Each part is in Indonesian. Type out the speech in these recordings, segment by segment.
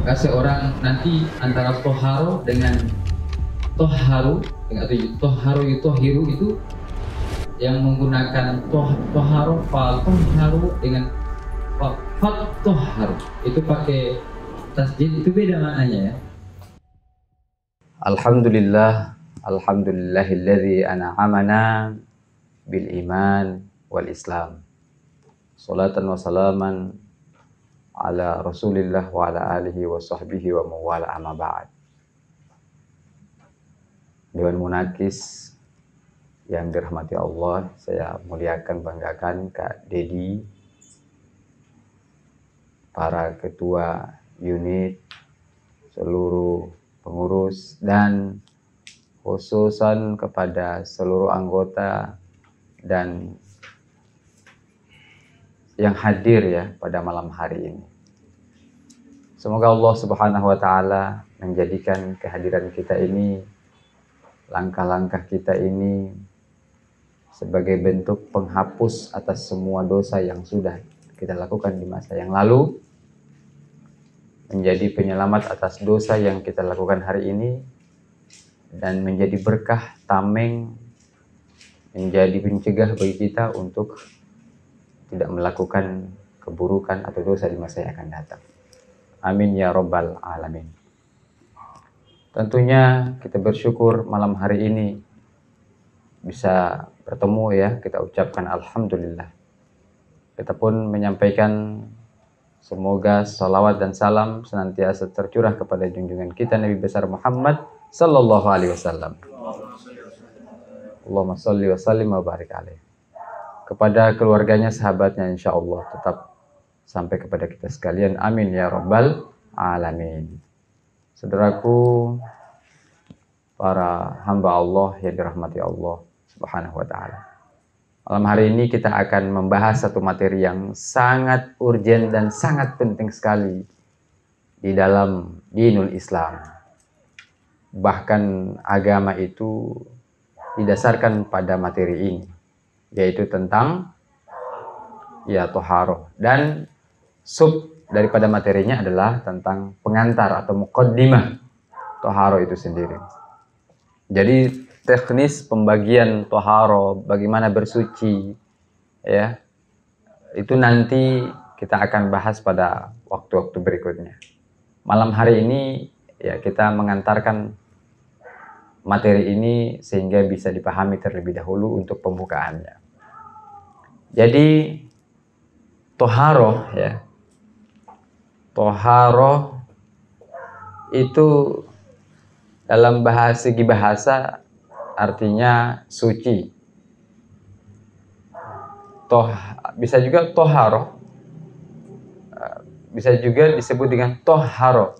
Maka seorang nanti antara toharo dengan toharu, atau toharu yutohiru itu yang menggunakan toharo fal toharu dengan fal toharu itu pakai tasjid, itu beda maknanya ya. Alhamdulillah, alhamdulillahilladzi an'amana bil iman wal islam. Salatan wa salaman ala Rasulillah wa ala alihi wa sahbihi wa mawala amma ba'd. Dewan Munakis yang dirahmati Allah, saya muliakan, banggakan Kak Dedi, para ketua unit, seluruh pengurus, dan khususan kepada seluruh anggota dan yang hadir ya pada malam hari ini. Semoga Allah Subhanahu wa taala menjadikan kehadiran kita ini, langkah-langkah kita ini sebagai bentuk penghapus atas semua dosa yang sudah kita lakukan di masa yang lalu, menjadi penyelamat atas dosa yang kita lakukan hari ini, dan menjadi berkah, tameng, menjadi pencegah bagi kita untuk tidak melakukan keburukan atau dosa di masa yang akan datang. Amin ya Rabbal Alamin. Tentunya kita bersyukur malam hari ini bisa bertemu ya, kita ucapkan Alhamdulillah. Kita pun menyampaikan semoga salawat dan salam senantiasa tercurah kepada junjungan kita Nabi besar Muhammad sallallahu alaihi wasallam. Allahumma sholli wa sallim wa barik alaihi. Kepada keluarganya, sahabatnya, insya Allah tetap sampai kepada kita sekalian. Amin ya Rabbal Alamin. Saudaraku, para hamba Allah yang dirahmati Allah Subhanahu wa ta'ala. Malam hari ini kita akan membahas satu materi yang sangat urgen dan sangat penting sekali di dalam dinul Islam. Bahkan agama itu didasarkan pada materi ini, yaitu tentang ya toharoh, dan sub daripada materinya adalah tentang pengantar atau muqaddimah toharoh itu sendiri. Jadi teknis pembagian toharoh, bagaimana bersuci ya, itu nanti kita akan bahas pada waktu-waktu berikutnya. Malam hari ini ya kita mengantarkan materi ini sehingga bisa dipahami terlebih dahulu untuk pembukaannya. Jadi toharoh ya, toharoh itu dalam segi bahasa artinya suci. Bisa juga toharoh, bisa juga disebut dengan toharoh,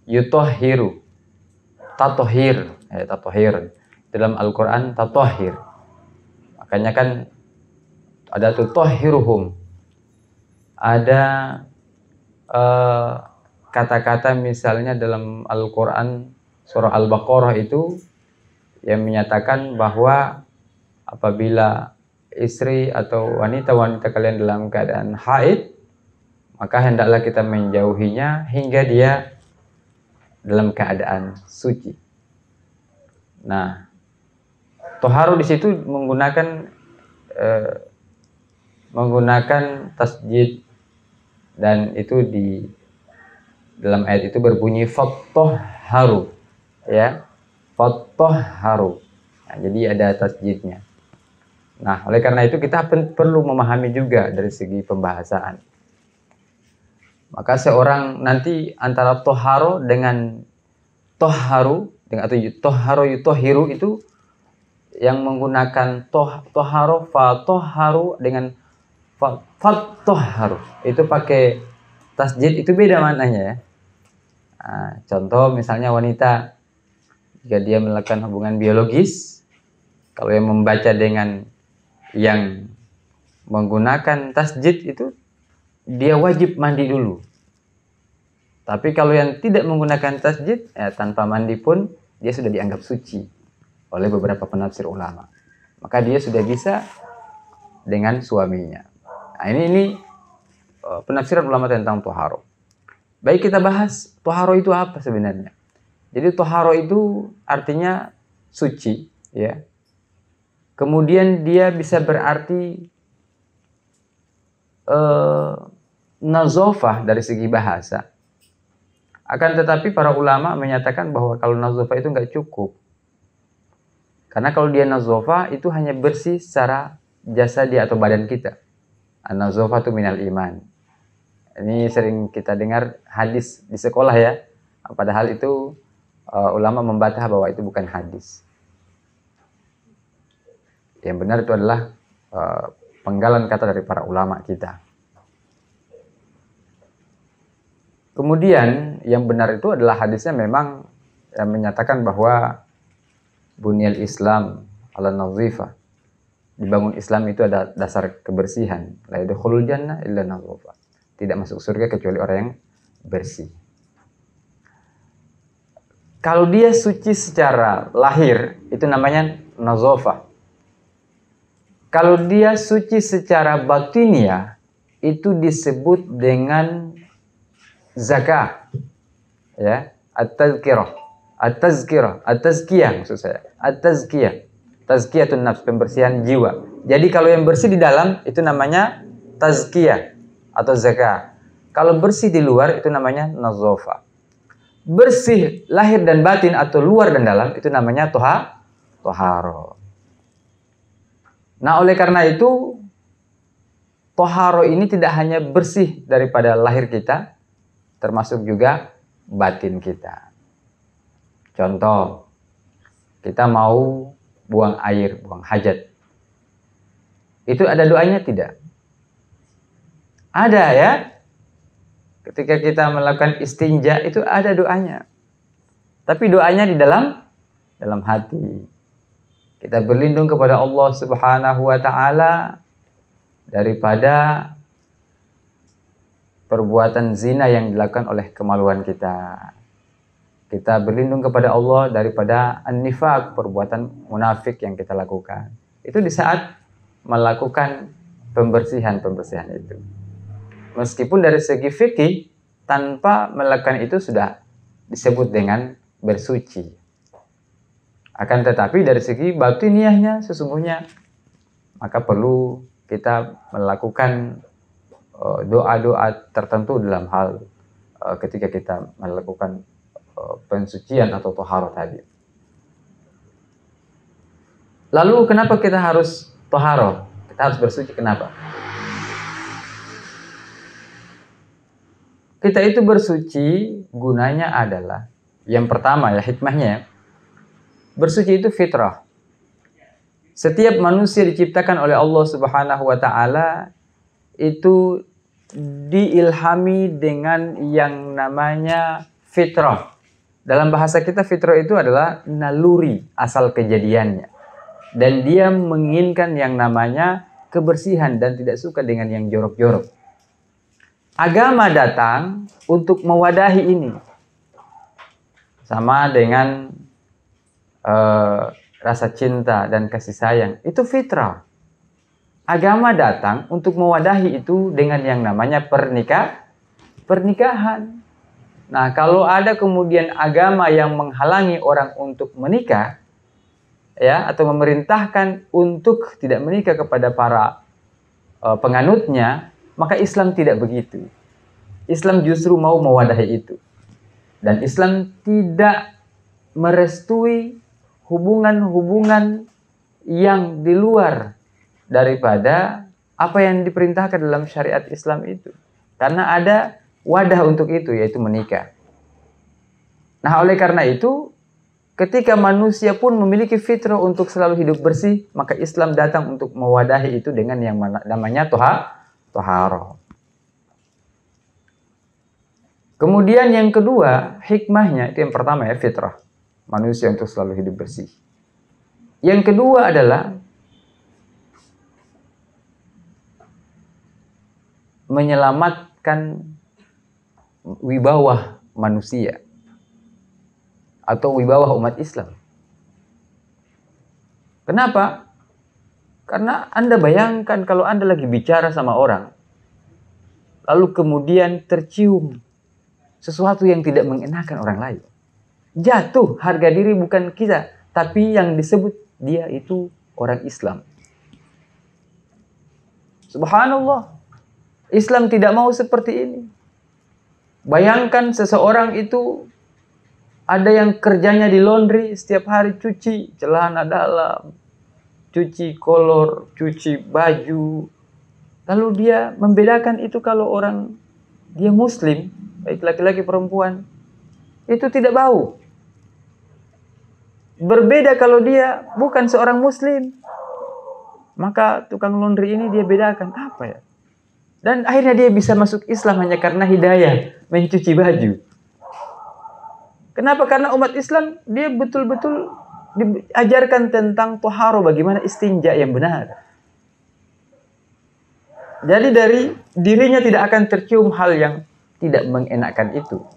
yutohiru, tatohir, tatohir dalam Al-Quran, tatohir. Makanya kan ada tutohiruhum, ada kata-kata misalnya dalam Al-Quran surah Al-Baqarah itu yang menyatakan bahwa apabila istri atau wanita-wanita kalian dalam keadaan haid, maka hendaklah kita menjauhinya hingga dia dalam keadaan suci. Nah, toharu di situ menggunakan tasjid, dan itu di dalam ayat itu berbunyi fattoharu ya, fattoharu. Nah, jadi ada tasjidnya. Nah, oleh karena itu kita perlu memahami juga dari segi pembahasan. Maka seorang nanti antara toharo dengan toharu, dengan atau toharo yutohiru itu yang menggunakan toharo fa toharu dengan fat toharu itu pakai tasjid, itu beda maknanya ya. Nah, contoh misalnya wanita jika dia melakukan hubungan biologis, kalau yang membaca dengan yang menggunakan tasjid itu dia wajib mandi dulu. Tapi kalau yang tidak menggunakan tasjid ya, tanpa mandi pun dia sudah dianggap suci oleh beberapa penafsir ulama. Maka dia sudah bisa dengan suaminya. Nah, ini penafsiran ulama tentang toharoh. Baik, kita bahas toharo itu apa sebenarnya. Jadi toharo itu artinya suci, ya. Kemudian dia bisa berarti nazofah dari segi bahasa. Akan tetapi para ulama menyatakan bahwa kalau nazofah itu nggak cukup. Karena kalau dia nazofah itu hanya bersih secara jasadi atau badan kita. An-nazofah itu minal iman. Ini sering kita dengar hadis di sekolah ya. Padahal itu ulama membantah bahwa itu bukan hadis. Yang benar itu adalah penggalan kata dari para ulama kita. Kemudian yang benar itu adalah hadisnya memang yang menyatakan bahwa bunyal Islam ala nazifah. Dibangun Islam itu ada dasar kebersihan. La yadkhulul jannah illa nazifah. Tidak masuk surga kecuali orang yang bersih. Kalau dia suci secara lahir, itu namanya nazofah. Kalau dia suci secara batiniah, itu disebut dengan zakah. Ya, at-tazkirah. At-tazkiyah maksud saya. At-tazkiyah. Tazkiyatun nafs, pembersihan jiwa. Jadi kalau yang bersih di dalam, itu namanya tazkiyah atau zakah. Kalau bersih di luar itu namanya nazofah. Bersih lahir dan batin atau luar dan dalam itu namanya toharo. Nah, oleh karena itu toharo ini tidak hanya bersih daripada lahir kita, termasuk juga batin kita. Contoh, kita mau buang air, buang hajat. Itu ada doanya tidak? Ada ya. Ketika kita melakukan istinja itu ada doanya. Tapi doanya di dalam hati. Kita berlindung kepada Allah Subhanahu wa taala daripada perbuatan zina yang dilakukan oleh kemaluan kita. Kita berlindung kepada Allah daripada an-nifaq, perbuatan munafik yang kita lakukan. Itu di saat melakukan pembersihan itu. Meskipun dari segi fikih, tanpa melakukan itu sudah disebut dengan bersuci. Akan tetapi dari segi batiniahnya sesungguhnya, maka perlu kita melakukan doa-doa tertentu dalam hal ketika kita melakukan pensucian atau toharo tadi. Lalu kenapa kita harus toharo? Kita harus bersuci, kenapa? Kita itu bersuci gunanya adalah, yang pertama ya hikmahnya, bersuci itu fitrah. Setiap manusia diciptakan oleh Allah Subhanahu wa taala itu diilhami dengan yang namanya fitrah. Dalam bahasa kita fitrah itu adalah naluri asal kejadiannya. Dan dia menginginkan yang namanya kebersihan dan tidak suka dengan yang jorok-jorok. Agama datang untuk mewadahi ini. Sama dengan rasa cinta dan kasih sayang. Itu fitrah. Agama datang untuk mewadahi itu dengan yang namanya pernikahan. Nah, kalau ada kemudian agama yang menghalangi orang untuk menikah, ya, atau memerintahkan untuk tidak menikah kepada para penganutnya, maka Islam tidak begitu. Islam justru mau mewadahi itu. Dan Islam tidak merestui hubungan-hubungan yang di luar daripada apa yang diperintahkan dalam syariat Islam itu. Karena ada wadah untuk itu, yaitu menikah. Nah, oleh karena itu, ketika manusia pun memiliki fitrah untuk selalu hidup bersih, maka Islam datang untuk mewadahi itu dengan yang namanya toharo. Kemudian yang kedua, hikmahnya, itu yang pertama ya, fitrah. Manusia untuk selalu hidup bersih. Yang kedua adalah menyelamatkan wibawa manusia atau wibawa umat Islam. Kenapa? Karena Anda bayangkan kalau Anda lagi bicara sama orang, lalu kemudian tercium sesuatu yang tidak mengenakan orang lain. Jatuh harga diri bukan kita, tapi yang disebut dia itu orang Islam. Subhanallah. Islam tidak mau seperti ini. Bayangkan seseorang itu ada yang kerjanya di laundry, setiap hari cuci celana dalam, cuci kolor, cuci baju. Lalu dia membedakan itu kalau orang dia muslim, baik laki-laki perempuan, itu tidak bau. Berbeda kalau dia bukan seorang muslim. Maka tukang laundry ini dia bedakan apa ya? Dan akhirnya dia bisa masuk Islam hanya karena hidayah mencuci baju. Kenapa? Karena umat Islam dia betul-betul diajarkan tentang toharo, bagaimana istinja yang benar. Jadi dari dirinya tidak akan tercium hal yang tidak mengenakkan itu.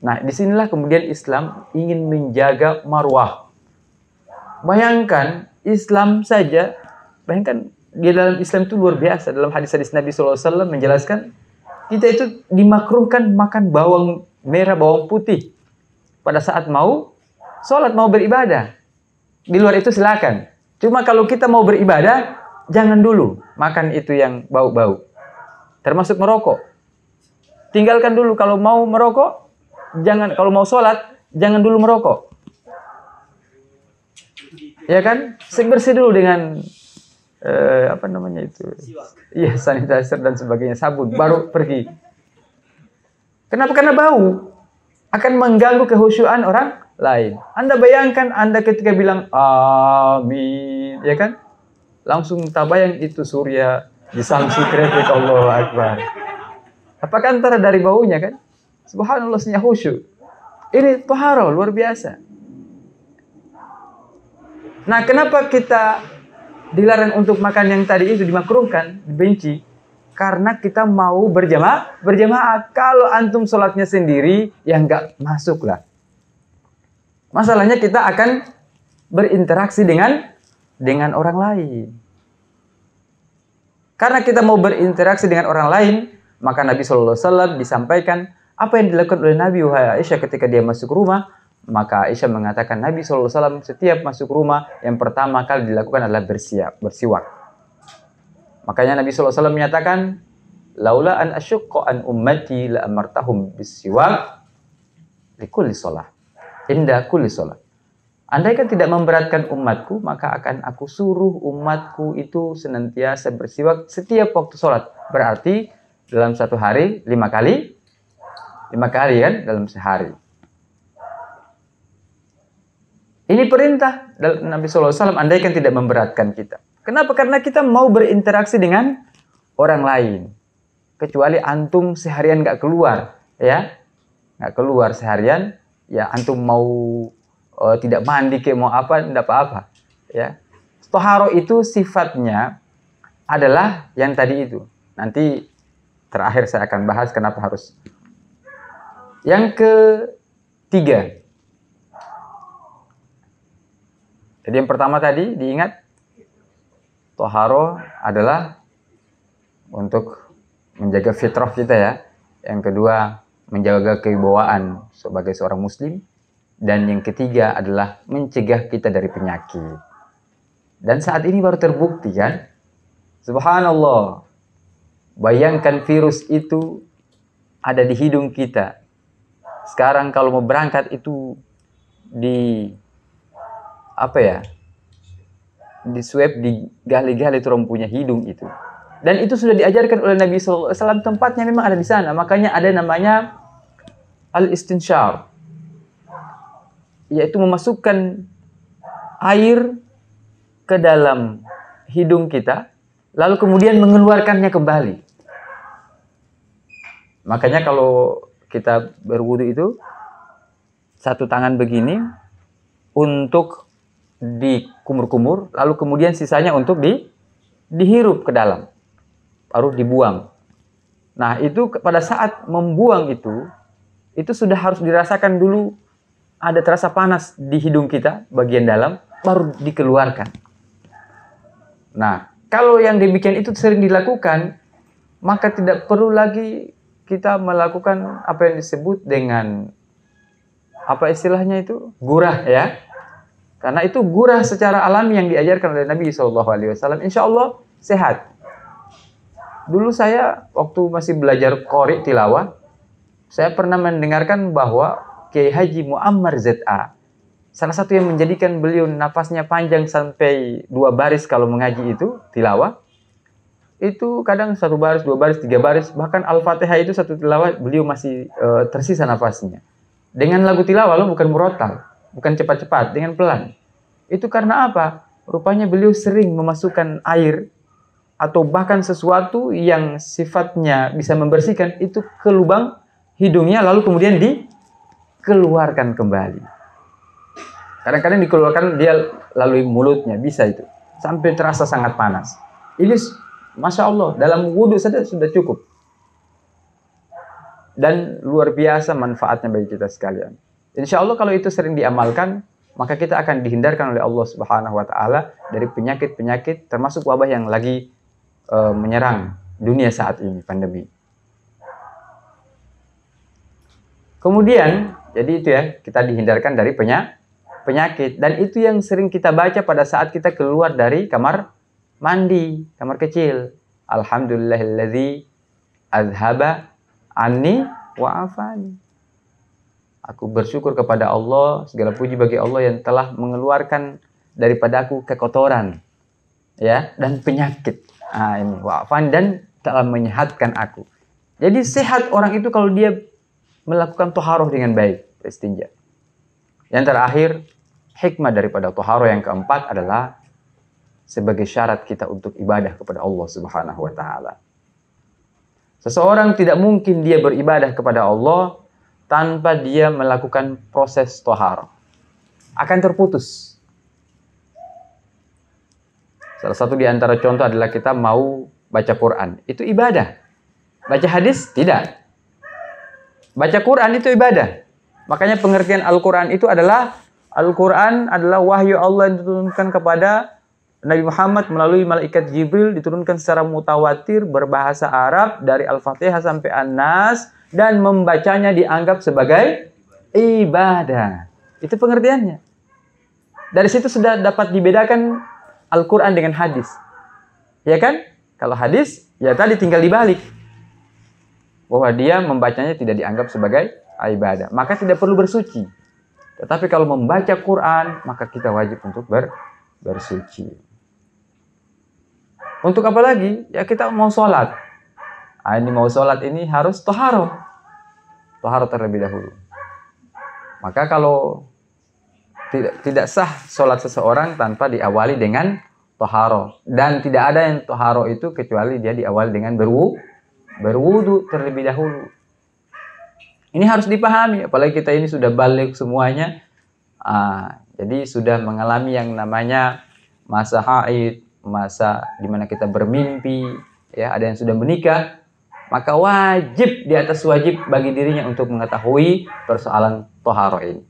Nah, disinilah kemudian Islam ingin menjaga marwah. Bayangkan Islam saja, bayangkan di dalam Islam itu luar biasa. Dalam hadis-hadis Nabi SAW menjelaskan, kita itu dimakruhkan makan bawang merah, bawang putih pada saat mau sholat, mau beribadah. Di luar itu silakan. Cuma kalau kita mau beribadah, jangan dulu makan itu yang bau-bau. Termasuk merokok. Tinggalkan dulu kalau mau merokok, jangan. Kalau mau sholat, jangan dulu merokok. Ya kan? Bersih dulu dengan apa namanya itu? Iya, sanitizer dan sebagainya, sabun, baru pergi. Kenapa? Karena bau akan mengganggu kehusyuan orang lain. Anda bayangkan Anda ketika bilang amin, ya kan? Langsung tabayang itu surya disangsi kretek, Allahu Akbar. Apakah antara dari baunya kan? Subhanallah, senyap khusyuk. Ini toharo luar biasa. Nah, kenapa kita dilarang untuk makan yang tadi itu, dimakruhkan, dibenci? Karena kita mau berjamaah. Kalau antum sholatnya sendiri, ya nggak masuk lah. Masalahnya kita akan berinteraksi dengan orang lain. Karena kita mau berinteraksi dengan orang lain, maka Nabi SAW disampaikan apa yang dilakukan oleh Nabi Aisyah ketika dia masuk rumah. Maka Aisyah mengatakan Nabi SAW setiap masuk rumah yang pertama kali dilakukan adalah bersiwak. Makanya Nabi SAW menyatakan, laula an asyukqa an ummati la amartahum bisiwak likulli sholah, inda kulli sholah. Andaikan tidak memberatkan umatku, maka akan aku suruh umatku itu senantiasa bersiwak setiap waktu sholat. Berarti dalam satu hari 5 kali. 5 kali kan dalam sehari. Ini perintah Nabi SAW, andaikan tidak memberatkan kita. Kenapa? Karena kita mau berinteraksi dengan orang lain. Kecuali antum seharian nggak keluar, ya, nggak keluar seharian, ya antum mau tidak mandi kayak mau apa, tidak apa-apa, ya. Toharo itu sifatnya adalah yang tadi itu. Nanti terakhir saya akan bahas kenapa harus. Yang ketiga. Jadi yang pertama tadi diingat, toharo adalah untuk menjaga fitrah kita ya. Yang kedua, menjaga kewibawaan sebagai seorang muslim. Dan yang ketiga adalah mencegah kita dari penyakit. Dan saat ini baru terbukti kan? Subhanallah. Bayangkan virus itu ada di hidung kita. Sekarang kalau mau berangkat itu di swab, digali-gali rompunya hidung itu. Dan itu sudah diajarkan oleh Nabi SAW, tempatnya memang ada di sana. Makanya ada namanya al-istinsyar, yaitu memasukkan air ke dalam hidung kita, lalu kemudian mengeluarkannya kembali. Makanya kalau kita berwudu itu, satu tangan begini untuk dikumur-kumur, lalu kemudian sisanya untuk dihirup ke dalam, baru dibuang. Nah, itu pada saat membuang itu sudah harus dirasakan dulu ada terasa panas di hidung kita, bagian dalam, baru dikeluarkan. Nah, kalau yang demikian itu sering dilakukan, maka tidak perlu lagi kita melakukan apa yang disebut dengan apa istilahnya itu? Gurah ya. Karena itu gurah secara alami yang diajarkan oleh Nabi SAW. Insya Allah sehat. Dulu saya waktu masih belajar qori tilawah, saya pernah mendengarkan bahwa Kiai Haji Muammar ZA, salah satu yang menjadikan beliau nafasnya panjang sampai 2 baris kalau mengaji itu tilawah, itu kadang 1 baris, 2 baris, 3 baris, bahkan Al-Fatihah itu 1 tilawah beliau masih tersisa nafasnya. Dengan lagu tilawah, lo bukan murotal, bukan cepat-cepat, dengan pelan. Itu karena apa? Rupanya beliau sering memasukkan air atau bahkan sesuatu yang sifatnya bisa membersihkan itu ke lubang hidungnya, lalu kemudian dikeluarkan kembali. Kadang-kadang dikeluarkan dia lalui mulutnya, bisa itu. Sampai terasa sangat panas. Ini Masya Allah, dalam wudhu saja sudah cukup. Dan luar biasa manfaatnya bagi kita sekalian. Insya Allah kalau itu sering diamalkan, maka kita akan dihindarkan oleh Allah Subhanahu wa Ta'ala dari penyakit-penyakit, termasuk wabah yang lagi menyerang dunia saat ini, pandemi. Kemudian, jadi itu ya, kita dihindarkan dari penyakit. Dan itu yang sering kita baca pada saat kita keluar dari kamar mandi, kamar kecil. Alhamdulillahilladzi azhaba anni wa afani. Aku bersyukur kepada Allah, segala puji bagi Allah yang telah mengeluarkan daripada aku kekotoran, ya, dan penyakit. Ini wa afani, dan telah menyehatkan aku. Jadi sehat orang itu kalau dia melakukan toharoh dengan baik, istinja. Yang terakhir, hikmah daripada toharoh yang keempat adalah sebagai syarat kita untuk ibadah kepada Allah Subhanahu wa Ta'ala. Seseorang tidak mungkin dia beribadah kepada Allah tanpa dia melakukan proses toharoh. Akan terputus. Salah satu di antara contoh adalah kita mau baca Quran. Itu ibadah. Baca hadis? Tidak. Baca Quran itu ibadah. Makanya pengertian Al-Quran itu adalah Al-Quran adalah wahyu Allah yang diturunkan kepada Nabi Muhammad melalui malaikat Jibril, diturunkan secara mutawatir berbahasa Arab dari Al-Fatihah sampai An-Nas, dan membacanya dianggap sebagai ibadah. Itu pengertiannya. Dari situ sudah dapat dibedakan Al-Quran dengan hadis. Ya kan? Kalau hadis, ya tadi tinggal dibalik. Bahwa dia membacanya tidak dianggap sebagai ibadah. Maka tidak perlu bersuci. Tetapi kalau membaca Quran, maka kita wajib untuk bersuci. Untuk apa lagi? Ya kita mau sholat. Ini mau sholat ini harus toharoh. Toharoh terlebih dahulu. Maka kalau tidak sah sholat seseorang tanpa diawali dengan toharoh. Dan tidak ada yang toharoh itu kecuali dia diawali dengan berwudu terlebih dahulu. Ini harus dipahami. Apalagi kita ini sudah balik semuanya. Jadi sudah mengalami yang namanya masa haid, masa dimana kita bermimpi, ya, ada yang sudah menikah, maka wajib di atas wajib bagi dirinya untuk mengetahui persoalan toharoh ini.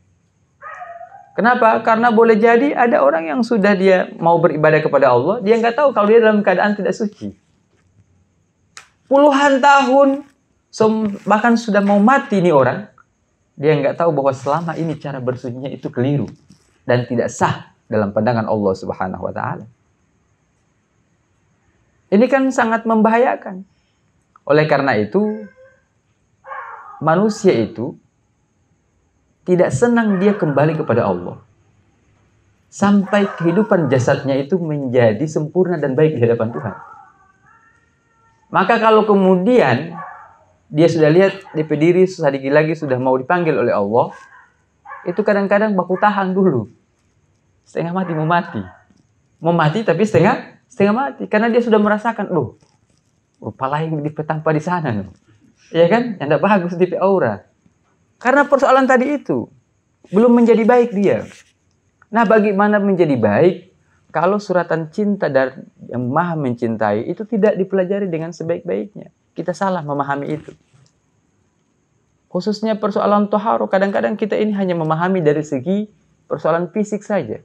Kenapa? Karena boleh jadi ada orang yang sudah dia mau beribadah kepada Allah, dia nggak tahu kalau dia dalam keadaan tidak suci. Puluhan tahun, bahkan sudah mau mati nih orang, dia nggak tahu bahwa selama ini cara bersucinya itu keliru dan tidak sah dalam pandangan Allah Subhanahu wa Ta'ala. Ini kan sangat membahayakan. Oleh karena itu, manusia itu tidak senang dia kembali kepada Allah. Sampai kehidupan jasadnya itu menjadi sempurna dan baik di hadapan Tuhan. Maka kalau kemudian dia sudah lihat DP diri sedikit lagi sudah mau dipanggil oleh Allah, itu kadang-kadang baku tahan dulu. Setengah mati mau mati. Mau mati tapi setengah mati. Karena dia sudah merasakan, rupa lain tanpa di sana. Ya kan? Yang tidak bagus DP aura. Karena persoalan tadi itu belum menjadi baik dia. Nah, bagaimana menjadi baik kalau suratan cinta dari yang maha mencintai itu tidak dipelajari dengan sebaik-baiknya? Kita salah memahami itu. Khususnya persoalan toharoh, kadang-kadang kita ini hanya memahami dari segi persoalan fisik saja.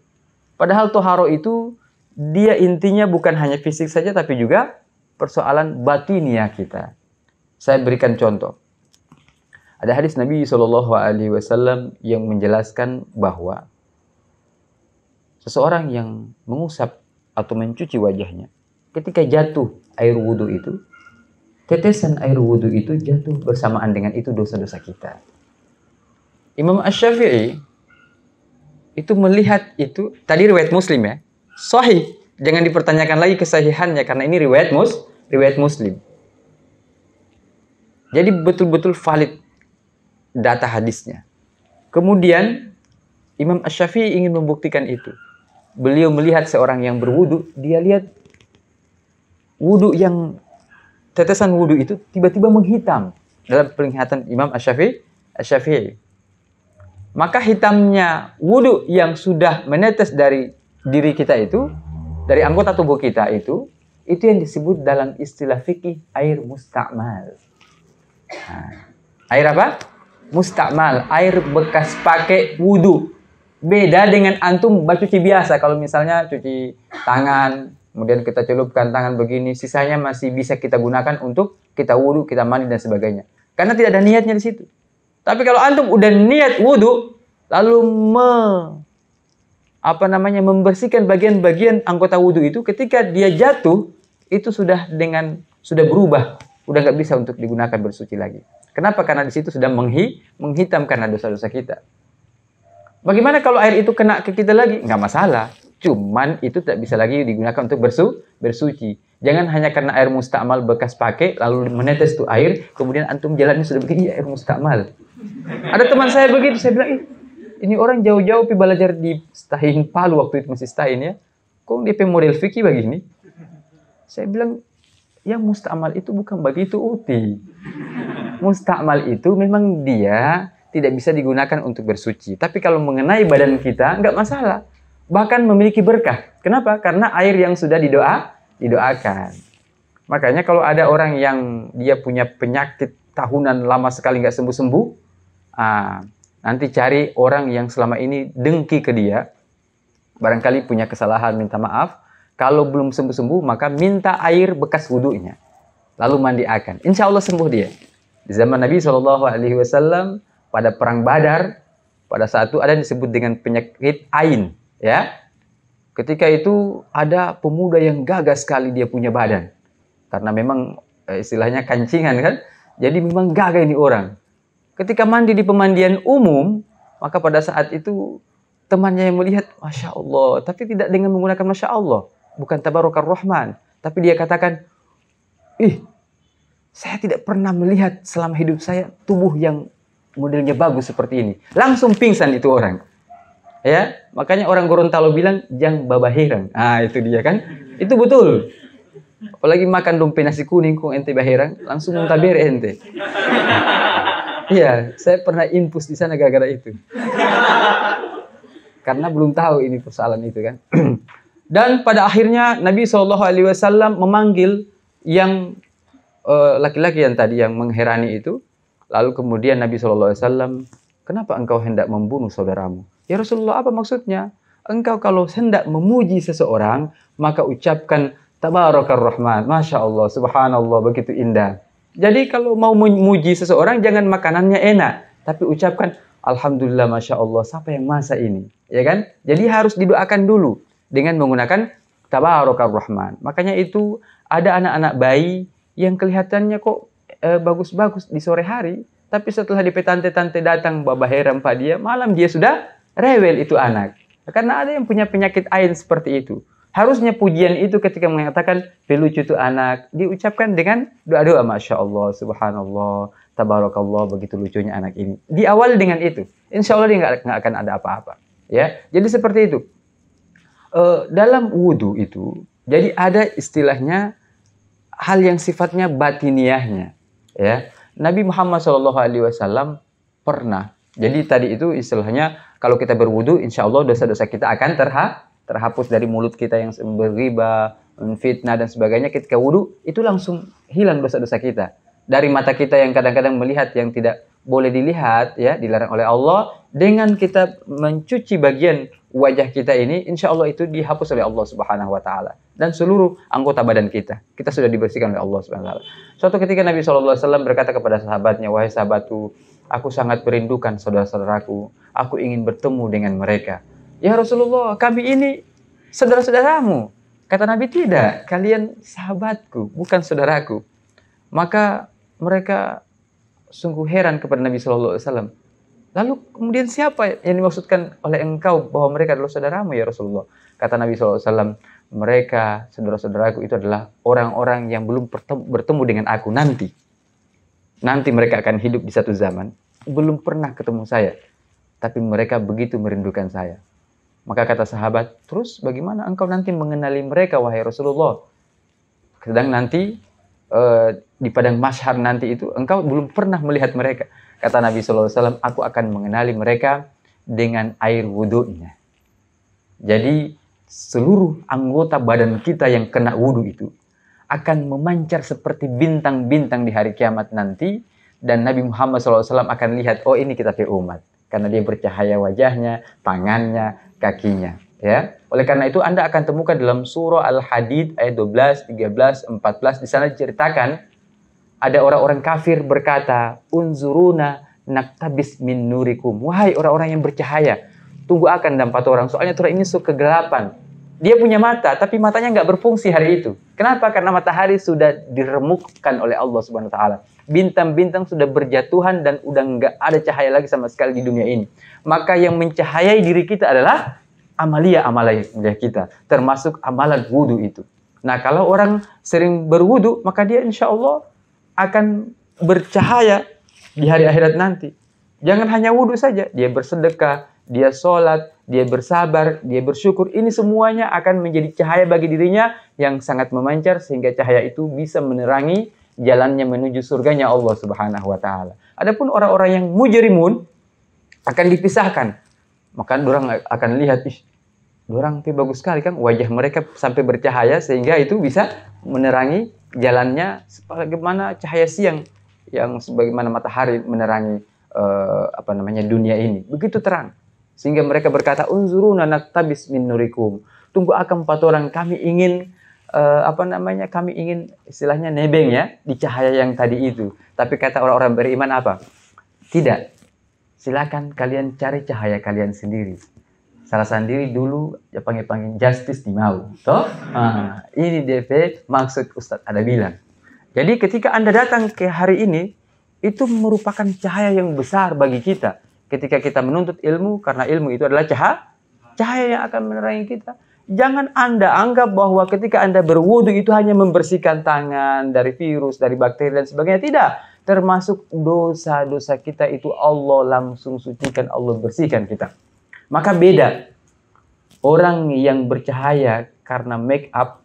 Padahal toharoh itu dia intinya bukan hanya fisik saja, tapi juga persoalan batiniah kita. Saya berikan contoh. Ada hadis Nabi SAW yang menjelaskan bahwa seseorang yang mengusap atau mencuci wajahnya, ketika jatuh air wudhu itu, tetesan air wudhu itu jatuh bersamaan dengan itu dosa-dosa kita. Imam Asy-Syafi'i itu melihat itu, tadi riwayat Muslim ya, sahih, jangan dipertanyakan lagi kesahihannya karena ini riwayat Muslim. Jadi betul-betul valid data hadisnya. Kemudian Imam Asy-Syafi'i ingin membuktikan itu. Beliau melihat seorang yang berwudu, dia lihat wudu yang tetesan wudu itu tiba-tiba menghitam dalam penglihatan Imam Asy-Syafi'i. Maka hitamnya wudu yang sudah menetes dari diri kita itu, dari anggota tubuh kita itu yang disebut dalam istilah fikih air musta'mal. Air apa? Musta'mal, air bekas pakai wudu. Beda dengan antum cuci biasa. Kalau misalnya cuci tangan, kemudian kita celupkan tangan begini, sisanya masih bisa kita gunakan untuk kita wudu, kita mandi dan sebagainya. Karena tidak ada niatnya di situ. Tapi kalau antum udah niat wudu, lalu membersihkan bagian-bagian anggota wudu itu, ketika dia jatuh, itu sudah berubah, udah nggak bisa untuk digunakan bersuci lagi. Kenapa? Karena di situ sudah menghitam karena dosa-dosa kita. Bagaimana kalau air itu kena ke kita lagi? Nggak masalah. Cuman itu tidak bisa lagi digunakan untuk bersuci. Jangan hanya karena air musta'mal bekas pakai, lalu menetes tuh air, kemudian antum jalannya sudah begini, air musta'mal. Ada teman saya begitu, saya bilang, ini orang jauh-jauh belajar di Stahin Palu, waktu itu masih Stahin ya. Kok DP model fikih begini? Saya bilang, yang musta'mal itu bukan begitu uti. Musta'mal itu memang dia tidak bisa digunakan untuk bersuci. Tapi kalau mengenai badan kita, nggak masalah. Bahkan memiliki berkah. Kenapa? Karena air yang sudah didoakan. Makanya kalau ada orang yang dia punya penyakit tahunan lama sekali nggak sembuh-sembuh, nanti cari orang yang selama ini dengki ke dia. Barangkali punya kesalahan, minta maaf. Kalau belum sembuh-sembuh, maka minta air bekas wudunya. Lalu mandiakan. Insya Allah sembuh dia. Di zaman Nabi SAW, pada perang Badar, pada saat itu ada yang disebut dengan penyakit ain. Ya, ketika itu ada pemuda yang gagah sekali dia punya badan. Karena memang istilahnya kancingan kan. Jadi memang gagah ini orang. Ketika mandi di pemandian umum, maka pada saat itu temannya yang melihat, Masya Allah. Tapi tidak dengan menggunakan Masya Allah. Bukan Tabarakar Rahman. Tapi dia katakan, saya tidak pernah melihat selama hidup saya tubuh yang modelnya bagus seperti ini. Langsung pingsan itu orang. Ya, makanya orang Gorontalo bilang jang babahirang. Itu dia kan. Itu betul. Apalagi makan dompe nasi kuning kung ente bahirang, langsung muntaber ente. Iya, saya pernah infus di sana gara-gara itu. Karena belum tahu ini persoalan itu kan. Dan pada akhirnya Nabi SAW memanggil yang laki-laki yang tadi yang mengherani itu. Lalu kemudian Nabi SAW, kenapa engkau hendak membunuh saudaramu? Ya Rasulullah, apa maksudnya? Engkau kalau hendak memuji seseorang, maka ucapkan Tabarakar Rahman. Masya Allah, subhanallah, begitu indah. Jadi kalau mau memuji seseorang, jangan makanannya enak. Tapi ucapkan, Alhamdulillah, Masya Allah, siapa yang masa ini? Ya kan? Jadi harus didoakan dulu dengan menggunakan Tabarakar Rahman. Makanya itu ada anak-anak bayi yang kelihatannya kok bagus-bagus di sore hari, tapi setelah DP tante-tante datang babah heran pak dia, malam dia sudah rewel itu anak. Karena ada yang punya penyakit ain seperti itu. Harusnya pujian itu ketika mengatakan lucu itu anak, diucapkan dengan doa-doa Masya Allah, Subhanallah, Tabarakallah, begitu lucunya anak ini. Diawali dengan itu. Insya Allah dia nggak akan ada apa-apa. Ya, jadi seperti itu. Dalam wudu itu, jadi ada istilahnya hal yang sifatnya batiniahnya. Ya, Nabi Muhammad SAW pernah. Jadi tadi itu istilahnya kalau kita berwudu, insya Allah dosa-dosa kita akan terhapus dari mulut kita yang berriba, menfitnah dan sebagainya. Ketika wudu itu langsung hilang dosa-dosa kita. Dari mata kita yang kadang-kadang melihat yang tidak boleh dilihat, ya dilarang oleh Allah. Dengan kita mencuci bagian wajah kita ini, insya Allah itu dihapus oleh Allah Subhanahu Wa Taala. Dan seluruh anggota badan kita sudah dibersihkan oleh Allah Subhanahu Wa Taala. Suatu ketika Nabi SAW berkata kepada sahabatnya, wahai sahabatku, aku sangat merindukan saudara-saudaraku. Aku ingin bertemu dengan mereka. Ya Rasulullah, kami ini saudara-saudaramu. Kata Nabi, tidak, kalian sahabatku, bukan saudaraku. Maka mereka sungguh heran kepada Nabi SAW. Lalu kemudian siapa yang dimaksudkan oleh engkau bahwa mereka adalah saudaramu ya Rasulullah? Kata Nabi SAW, mereka saudara-saudaraku itu adalah orang-orang yang belum bertemu dengan aku nanti. Nanti mereka akan hidup di satu zaman, belum pernah ketemu saya. Tapi mereka begitu merindukan saya. Maka kata sahabat, terus bagaimana engkau nanti mengenali mereka wahai Rasulullah? Sedang nanti di padang mahsyar nanti itu engkau belum pernah melihat mereka. Kata Nabi SAW, aku akan mengenali mereka dengan air wudhunya. Jadi seluruh anggota badan kita yang kena wudhu itu akan memancar seperti bintang-bintang di hari kiamat nanti. Dan Nabi Muhammad SAW akan lihat, oh ini kita umat. Karena dia bercahaya wajahnya, tangannya, kakinya. Ya. Oleh karena itu Anda akan temukan dalam surah Al-Hadid ayat 12, 13, 14. Di sana diceritakan ada orang-orang kafir berkata, unzuruna naktabis min nurikum. Wahai orang-orang yang bercahaya, tunggu akan dan 4 orang. Soalnya Tuhan ini suka kegelapan. Dia punya mata, tapi matanya nggak berfungsi hari itu. Kenapa? Karena matahari sudah diremukkan oleh Allah Subhanahu Wa Taala. Bintang-bintang sudah berjatuhan dan udah nggak ada cahaya lagi sama sekali di dunia ini. Maka yang mencahayai diri kita adalah amalia kita, termasuk amalan wudhu itu. Nah, kalau orang sering berwudhu, maka dia insya Allah akan bercahaya di hari akhirat nanti. Jangan hanya wudhu saja, dia bersedekah, dia sholat, dia bersabar, dia bersyukur. Ini semuanya akan menjadi cahaya bagi dirinya yang sangat memancar sehingga cahaya itu bisa menerangi jalannya menuju surganya Allah Subhanahu Wa Taala. Adapun orang-orang yang mujrimun akan dipisahkan. Maka orang akan lihat, orang bagus sekali kan wajah mereka sampai bercahaya sehingga itu bisa menerangi jalannya sebagaimana cahaya siang yang sebagaimana matahari menerangi dunia ini. Begitu terang. Sehingga mereka berkata, unzuruna naktabis min nurikum. Tunggu akan 4 orang, kami ingin kami ingin istilahnya nebeng ya di cahaya yang tadi itu. Tapi kata orang-orang beriman apa? Tidak. Silakan kalian cari cahaya kalian sendiri. Salah sendiri dulu ya panggil justice di mau. Toh? Ini DP maksud Ustadz ada bilang. Jadi ketika Anda datang ke hari ini, itu merupakan cahaya yang besar bagi kita. Ketika kita menuntut ilmu, karena ilmu itu adalah cahaya yang akan menerangi kita. Jangan Anda anggap bahwa ketika Anda berwudu itu hanya membersihkan tangan dari virus, dari bakteri dan sebagainya. Tidak. Termasuk dosa-dosa kita itu Allah langsung sucikan, Allah bersihkan kita. Maka beda. Orang yang bercahaya karena make up,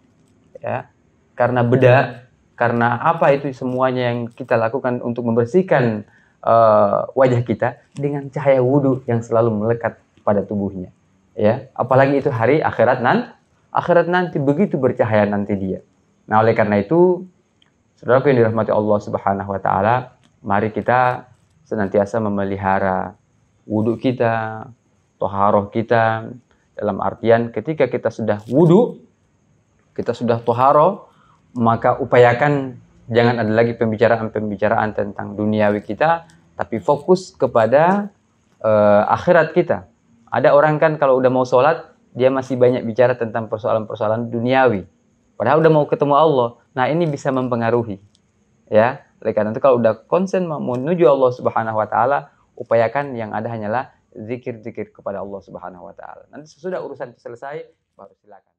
ya, karena bedak, karena apa itu semuanya yang kita lakukan untuk membersihkan wajah kita dengan cahaya wudu yang selalu melekat pada tubuhnya. Ya, apalagi itu hari akhirat nanti begitu bercahaya nanti dia. Nah, oleh karena itu, saudaraku yang dirahmati Allah Subhanahu Wa Taala, mari kita senantiasa memelihara wudu kita, toharoh kita, dalam artian ketika kita sudah wudu, kita sudah toharoh, maka upayakan jangan ada lagi pembicaraan-pembicaraan tentang duniawi kita, tapi fokus kepada akhirat kita. Ada orang kan kalau udah mau sholat, dia masih banyak bicara tentang persoalan-persoalan duniawi. Padahal udah mau ketemu Allah. Nah, ini bisa mempengaruhi. Ya, oleh karena itu kalau udah konsen menuju Allah Subhanahu Wa Taala, upayakan yang ada hanyalah zikir-zikir kepada Allah Subhanahu Wa Taala. Nanti sesudah urusan selesai, baru silakan.